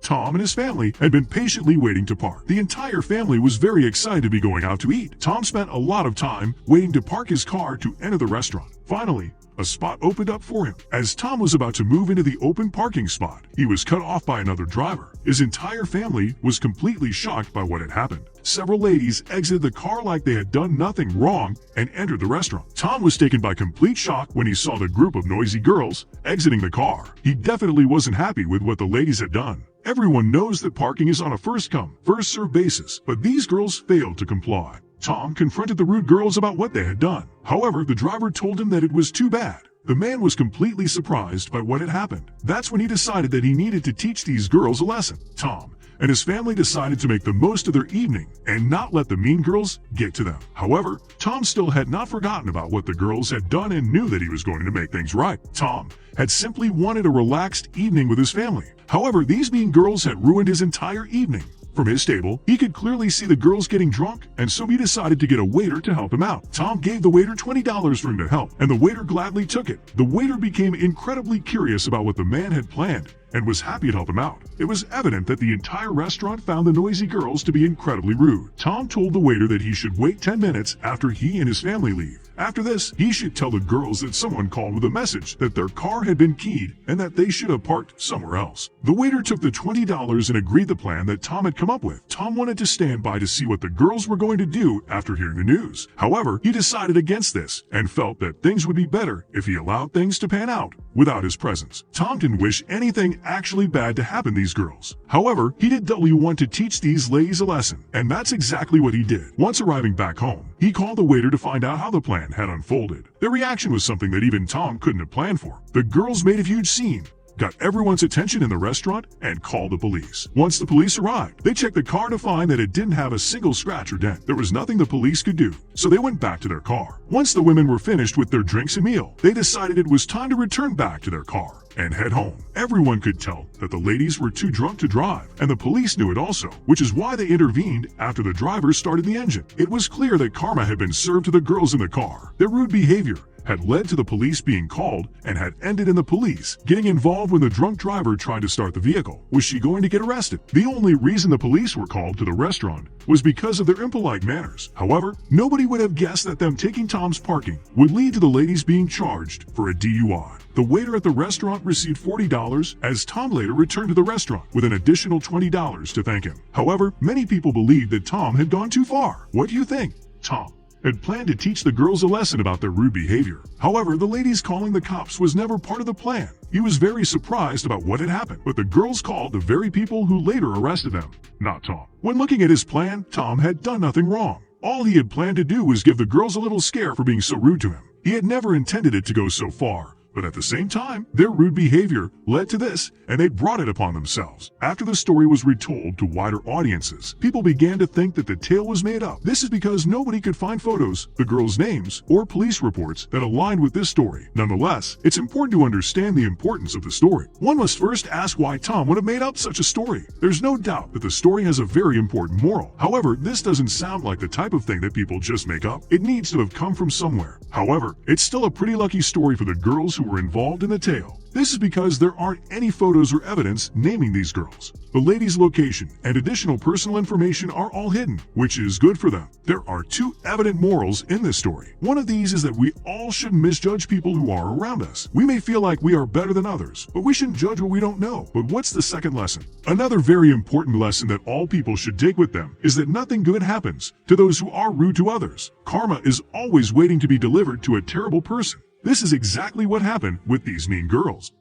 Tom and his family had been patiently waiting to park. The entire family was very excited to be going out to eat. Tom spent a lot of time waiting to park his car to enter the restaurant. Finally, a spot opened up for him. As Tom was about to move into the open parking spot, he was cut off by another driver. His entire family was completely shocked by what had happened. Several ladies exited the car like they had done nothing wrong and entered the restaurant. Tom was taken by complete shock when he saw the group of noisy girls exiting the car. He definitely wasn't happy with what the ladies had done. Everyone knows that parking is on a first-come, first-served basis, but these girls failed to comply. Tom confronted the rude girls about what they had done. However, the driver told him that it was too bad. The man was completely surprised by what had happened. That's when he decided that he needed to teach these girls a lesson. Tom and his family decided to make the most of their evening and not let the mean girls get to them. However, Tom still had not forgotten about what the girls had done and knew that he was going to make things right. Tom had simply wanted a relaxed evening with his family. However, these mean girls had ruined his entire evening. From his table, he could clearly see the girls getting drunk, and so he decided to get a waiter to help him out. Tom gave the waiter $20 for him to help, and the waiter gladly took it. The waiter became incredibly curious about what the man had planned and was happy to help him out. It was evident that the entire restaurant found the noisy girls to be incredibly rude. Tom told the waiter that he should wait 10 minutes after he and his family leave. After this, he should tell the girls that someone called with a message that their car had been keyed and that they should have parked somewhere else. The waiter took the $20 and agreed the plan that Tom had come up with. Tom wanted to stand by to see what the girls were going to do after hearing the news. However, he decided against this and felt that things would be better if he allowed things to pan out without his presence. Tom didn't wish anything actually bad to happen to these girls. However, he did doubly want to teach these ladies a lesson, and that's exactly what he did. Once arriving back home, he called the waiter to find out how the plan had unfolded. Their reaction was something that even Tom couldn't have planned for. The girls made a huge scene, got everyone's attention in the restaurant, and called the police. Once the police arrived, they checked the car to find that it didn't have a single scratch or dent. There was nothing the police could do, so they went back to their car. Once the women were finished with their drinks and meal, they decided it was time to return back to their car and head home. Everyone could tell that the ladies were too drunk to drive, and the police knew it also, which is why they intervened after the driver started the engine. It was clear that karma had been served to the girls in the car. Their rude behavior had led to the police being called and had ended in the police getting involved when the drunk driver tried to start the vehicle. Was she going to get arrested? The only reason the police were called to the restaurant was because of their impolite manners. However, nobody would have guessed that them taking Tom's parking would lead to the ladies being charged for a DUI. The waiter at the restaurant received $40 as Tom later returned to the restaurant with an additional $20 to thank him. However, many people believed that Tom had gone too far. What do you think? Tom had planned to teach the girls a lesson about their rude behavior. However, the ladies calling the cops was never part of the plan. He was very surprised about what had happened, but the girls called the very people who later arrested them, not Tom. When looking at his plan, Tom had done nothing wrong. All he had planned to do was give the girls a little scare for being so rude to him. He had never intended it to go so far. But at the same time, their rude behavior led to this, and they brought it upon themselves. After the story was retold to wider audiences, people began to think that the tale was made up. This is because nobody could find photos, the girls' names, or police reports that aligned with this story. Nonetheless, it's important to understand the importance of the story. One must first ask why Tom would have made up such a story. There's no doubt that the story has a very important moral. However, this doesn't sound like the type of thing that people just make up. It needs to have come from somewhere. However, it's still a pretty lucky story for the girls who were involved in the tale. This is because there aren't any photos or evidence naming these girls. The ladies' location and additional personal information are all hidden, which is good for them. There are two evident morals in this story. One of these is that we all shouldn't misjudge people who are around us. We may feel like we are better than others, but we shouldn't judge what we don't know. But what's the second lesson? Another very important lesson that all people should take with them is that nothing good happens to those who are rude to others. Karma is always waiting to be delivered to a terrible person. This is exactly what happened with these mean girls.